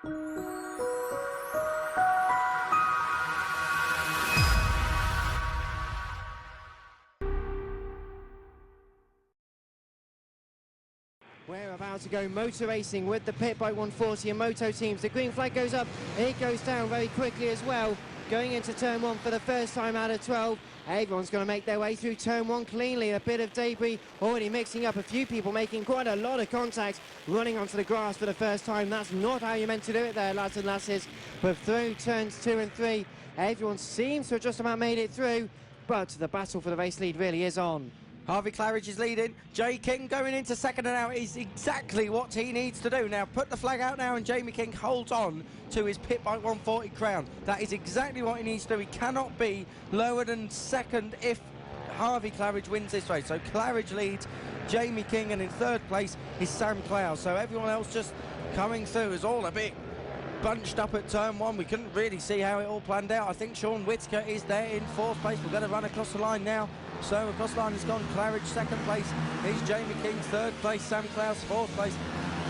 We're about to go motor racing with the Pitbike 140 and Moto teams. The green flag goes up, it goes down very quickly as well. Going into turn 1 for the first time out of 12. Everyone's going to make their way through turn 1 cleanly. A bit of debris already mixing up. A few people making quite a lot of contact, running onto the grass for the first time. That's not how you're meant to do it there, lads and lasses. But through turns 2 and 3, everyone seems to have just about made it through. But the battle for the race lead really is on. Harvey Claridge is leading. Jay King going into second and out is exactly what he needs to do. Now put the flag out now and Jamie King holds on to his Pitbike 140 crown. That is exactly what he needs to do. He cannot be lower than second if Harvey Claridge wins this race. So Claridge leads Jamie King, and in third place is Sam Clowes. So everyone else just coming through is all a bit bunched up at turn 1. We couldn't really see how it all planned out. I think Sean Whittaker is there in fourth place. We're going to run across the line now. So across the line has gone Claridge, second place is Jamie King, third place Sam Clowes, fourth place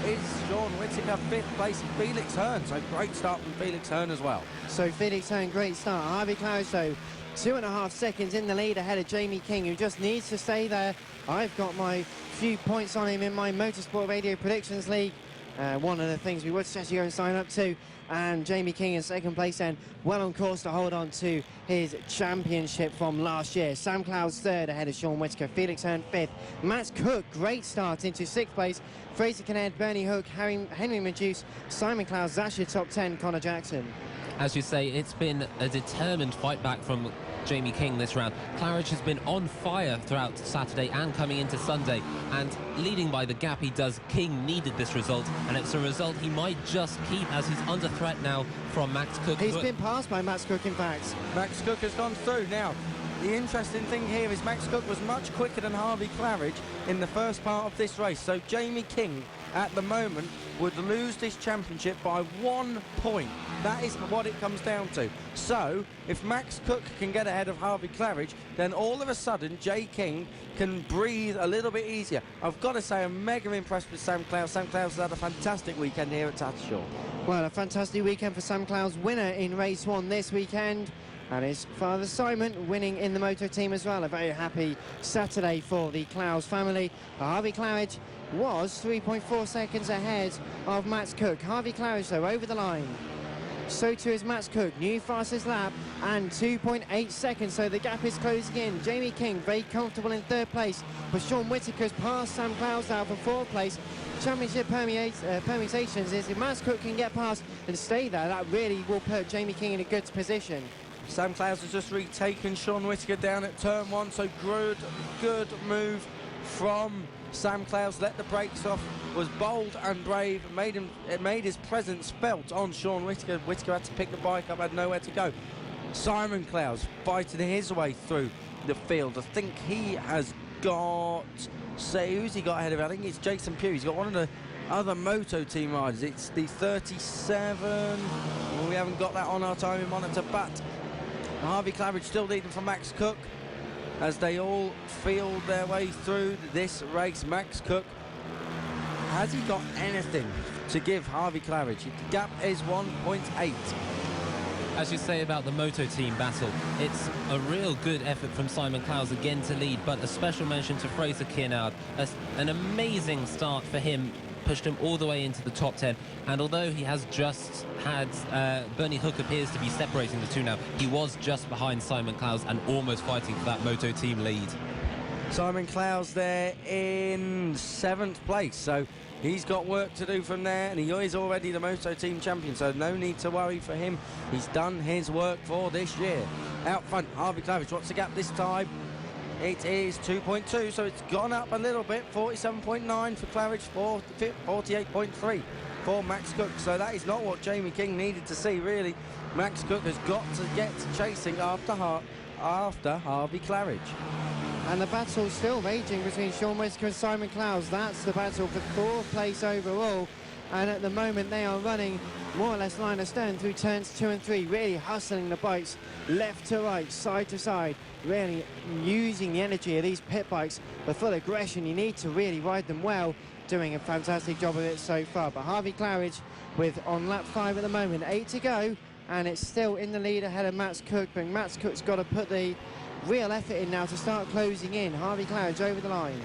is Sean Whittaker, fifth place Felix Hearn. So great start from Felix Hearn as well. So Felix Hearn, great start. Harvey Claridge though, 2.5 seconds in the lead ahead of Jamie King, who just needs to stay there. I've got my few points on him in my Motorsport Radio Predictions League. One of the things we would suggest you go and sign up to. And Jamie King in second place then, well on course to hold on to his championship from last year. Sam Clowes third ahead of Sean Whittaker, Felix Hearn fifth. Matt Cook, great start into sixth place. Fraser Kinnaird, Bernie Hook, Henry Meduse, Simon Clowes, that's your top 10, Connor Jackson. As you say, it's been a determined fight back from Jamie King this round. Claridge has been on fire throughout Saturday and coming into Sunday, and leading by the gap he does, King needed this result, and it's a result he might just keep as he's under threat now from Max Cook. He's been passed by Max Cook, in fact. Max Cook has gone through. Now, the interesting thing here is Max Cook was much quicker than Harvey Claridge in the first part of this race, so Jamie King at the moment would lose this championship by 1 point. That is what it comes down to. So if Max Cook can get ahead of Harvey Claridge, then all of a sudden Jay King can breathe a little bit easier. I've got to say I'm mega impressed with Sam Clowes. Sam Clowes has had a fantastic weekend here at Tattershall. Well, a fantastic weekend for Sam Clowes, winner in race 1 this weekend. And his father Simon winning in the Moto team as well. A very happy Saturday for the Clowes family. Harvey Claridge was 3.4 seconds ahead of Max Cook. Harvey Claridge though over the line. So too is Max Cook, new fastest lap and 2.8 seconds, so the gap is closing in. Jamie King very comfortable in third place, but Sean Whittaker's passed Sam Clowes out for fourth place. Championship permutations is if Max Cook can get past and stay there, that really will put Jamie King in a good position. Sam Clowes has just retaken Sean Whittaker down at turn 1, so good move from Sam Clowes. Let the brakes off, was bold and brave, made his presence felt on Sean Whittaker. Whittaker had to pick the bike up, had nowhere to go. Simon Clowes fighting his way through the field. I think he has got, say, who's he got ahead of him? I think it's Jason Pugh. He's got one of the other Moto team riders. It's the 37. Well, we haven't got that on our timing monitor, but Harvey Claridge still leading from Max Cook as they all field their way through this race. Max Cook, has he got anything to give Harvey Claridge? The gap is 1.8. As you say about the Moto team battle, it's a real good effort from Simon Clowes again to lead, but a special mention to Fraser Kinnaird. An amazing start for him, pushed him all the way into the top 10, and although he has just had Bernie Hook appears to be separating the two now, he was just behind Simon Clowes and almost fighting for that Moto team lead. Simon Clowes there in 7th place, so he's got work to do from there, and he is already the Moto team champion, so no need to worry for him. He's done his work for this year. Out front, Harvey Claridge, what's the gap this time? It is 2.2, so it's gone up a little bit. 47.9 for Claridge, 48.3 for Max Cook. So that is not what Jamie King needed to see, really. Max Cook has got to get chasing after Harvey Claridge. And the battle still raging between Sean Whittaker and Simon Clowes. That's the battle for 4th place overall. And at the moment they are running more or less line of stern through turns 2 and 3, really hustling the bikes left to right, side to side, really using the energy of these pit bikes. But for aggression, you need to really ride them well. doing a fantastic job of it so far. But Harvey Claridge with on lap 5 at the moment, 8 to go, and it's still in the lead ahead of Max Cook, but Max Cook's got to put the real effort in now to start closing in. Harvey Claridge over the line.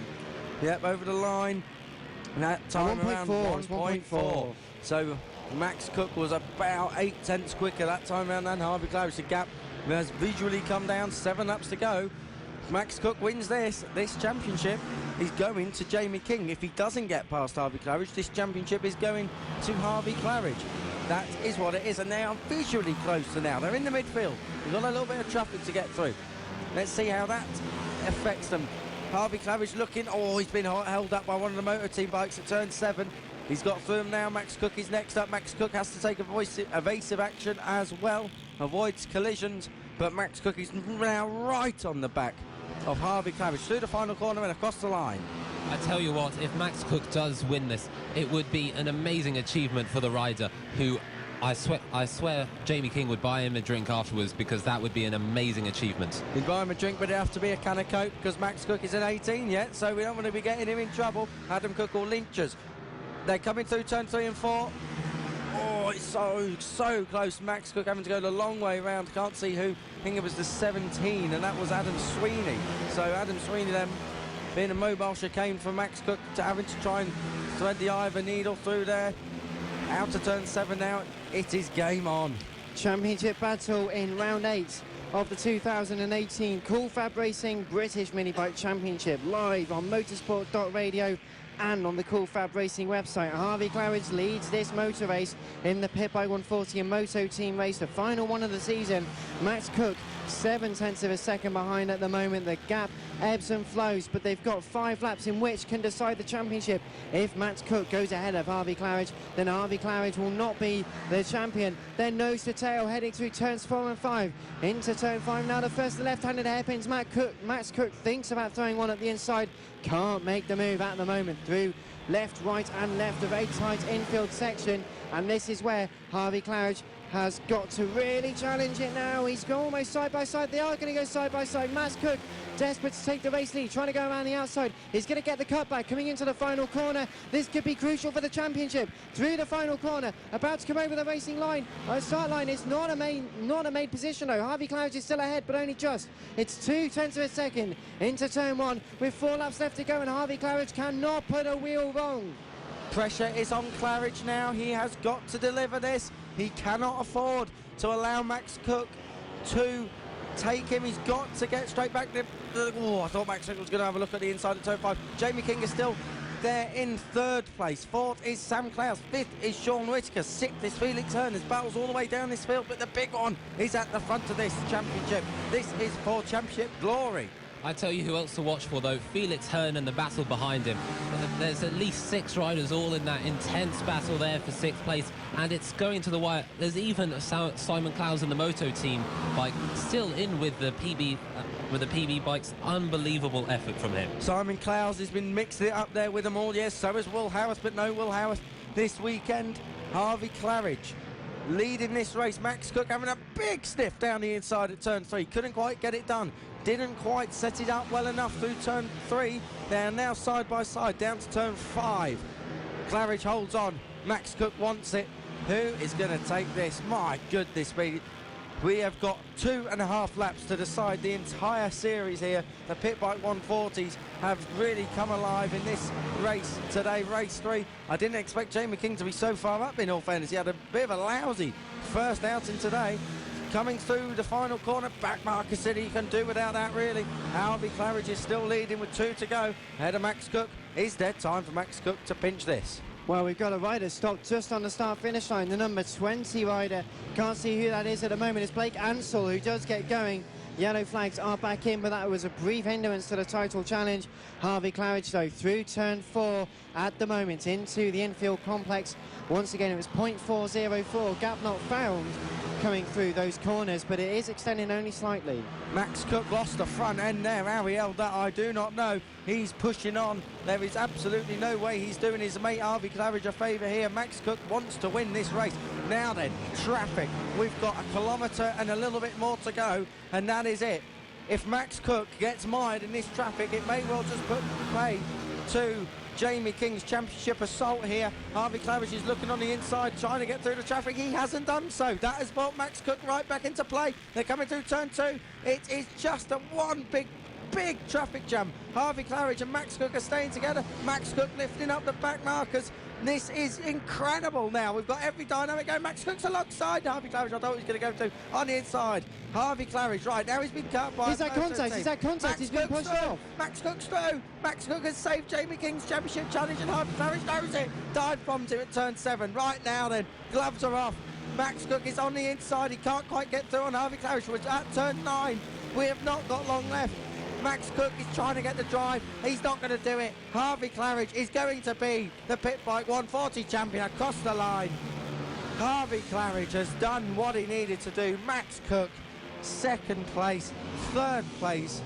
Yep, over the line. And that time around 1.4. So Max Cook was about 8 tenths quicker that time around than Harvey Claridge. The gap has visually come down, 7 laps to go. Max Cook wins this championship. He's going to Jamie King. If he doesn't get past Harvey Claridge, this championship is going to Harvey Claridge. That is what it is, and they are visually close to now. They're in the midfield. We've got a little bit of traffic to get through. Let's see how that affects them. Harvey Claridge looking, he's been held up by one of the Moto team bikes at turn 7. He's got through him now. Max Cook is next up. Max Cook has to take evasive action as well, avoids collisions, but Max Cook is now right on the back of Harvey Claridge through the final corner and across the line. I tell you what, if Max Cook does win this, it would be an amazing achievement for the rider, who I swear Jamie King would buy him a drink afterwards, because that would be an amazing achievement. He'd buy him a drink, but it'd have to be a can of Coke, because Max Cook isn't 18 yet, so we don't want to be getting him in trouble. Adam Cook or Lynchers. They're coming through turn 3 and 4. Oh, it's so close. Max Cook having to go the long way around. Can't see who. I think it was the 17, and that was Adam Sweeney. So Adam Sweeney then being a mobile chicane for Max Cook, to having to try and thread the eye of a needle through there. Out to turn 7 now. It is game on. Championship battle in round 8 of the 2018 Cool FAB Racing British Minibike Championship, live on motorsport.radio and on the Cool FAB Racing website. Harvey Claridge leads this motor race in the Pitbike 140 and Moto team race, the final one of the season. Max Cook 7 tenths of a second behind at the moment. The gap ebbs and flows, but they've got 5 laps in which can decide the championship. If Max Cook goes ahead of Harvey Claridge, then Harvey Claridge will not be the champion. Then nose to tail, heading through turns 4 and 5 into turn 5 now. The first left-handed hairpins. Max Cook thinks about throwing one at the inside, can't make the move at the moment through left, right and left, a very tight infield section, and this is where Harvey Claridge has got to really challenge it now. He's gone almost side by side. They are going to go side by side. Max Cook desperate to take the race lead, trying to go around the outside. He's going to get the cutback coming into the final corner. This could be crucial for the championship. Through the final corner, about to come over the racing line. Start line is not a main position though. Harvey Claridge is still ahead, but only just. It's 2 tenths of a second into turn 1 with 4 laps left to go, and Harvey Claridge cannot put a wheel wrong. Pressure is on Claridge now. He has got to deliver this. He cannot afford to allow Max Cook to take him. He's got to get straight back there. I thought Max Cook was going to have a look at the inside of turn 5. Jamie King is still there in 3rd place. 4th is Sam Clowes. 5th is Sean Whittaker. 6th is Felix Hearn. There's battles all the way down this field, but the big one is at the front of this championship. This is for championship glory. I tell you who else to watch for, though. Felix Hearn and the battle behind him. There's at least 6 riders all in that intense battle there for 6th place, and it's going to the wire. There's even Simon Clowes in the Moto team bike still in with the PB bikes. Unbelievable effort from him. Simon Clowes has been mixing it up there with them all. Yes, so is Will Howarth, but no Will Howarth this weekend. Harvey Claridge leading this race. Max Cook having a big sniff down the inside at turn 3. Couldn't quite get it done. Didn't quite set it up well enough through turn 3. They are now side by side down to turn 5. Claridge holds on. Max Cook wants it. Who is going to take this? My goodness me. We have got 2.5 laps to decide the entire series here. The Pitbike 140s have really come alive in this race today, race 3. I didn't expect Jamie King to be so far up, in all fairness. He had a bit of a lousy first outing today. Coming through the final corner, back marker city, you can do without that really. Harvey Claridge is still leading with 2 to go. Ahead of Max Cook. Is there time for Max Cook to pinch this? Well, we've got a rider stopped just on the start-finish line, the number 20 rider. Can't see who that is at the moment. It's Blake Ansell who does get going. Yellow flags are back in, but that was a brief hindrance to the title challenge. Harvey Claridge, though, through turn 4 at the moment into the infield complex. Once again, it was 0.404, gap not found coming through those corners, but it is extending only slightly. Max Cook lost the front end there. How he held that, I do not know. He's pushing on. There is absolutely no way he's doing his mate Harvey Claridge a favour here. Max Cook wants to win this race. Now then, traffic. We've got 1 kilometre and a little bit more to go, and that is it. If Max Cook gets mired in this traffic, it may well just put pay to Jamie King's championship assault here. Harvey Claridge is looking on the inside, trying to get through the traffic. He hasn't done so. That has brought Max Cook right back into play. They're coming through turn 2. It is just a one big traffic jam. Harvey Claridge and Max Cook are staying together. Max Cook lifting up the back markers. This is incredible now. We've got every dynamic going. Max Cook's alongside Harvey Claridge. I thought he was going to go through on the inside. Harvey Claridge, right, now he's been cut by... Is that contact? Is that contact? He's been pushed off. Max Cook's through. Max Cook has saved Jamie King's championship challenge and Harvey Claridge knows it. Dive bombs him at turn 7. Right now then, gloves are off. Max Cook is on the inside. He can't quite get through on Harvey Claridge. We're at turn 9. We have not got long left. Max Cook is trying to get the drive. He's not going to do it. Harvey Claridge is going to be the Pitbike 140 champion across the line. Harvey Claridge has done what he needed to do. Max Cook, 2nd place, 3rd place.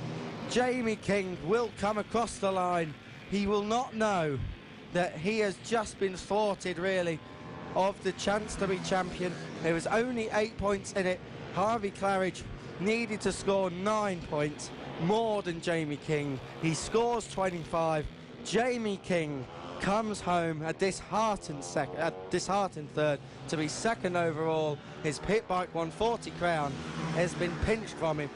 Jamie King will come across the line. He will not know that he has just been thwarted, really, of the chance to be champion. There was only 8 points in it. Harvey Claridge needed to score 9 points, more than Jamie King. He scores 25. Jamie King comes home a disheartened 3rd to be 2nd overall. His Pitbike 140 crown has been pinched from him.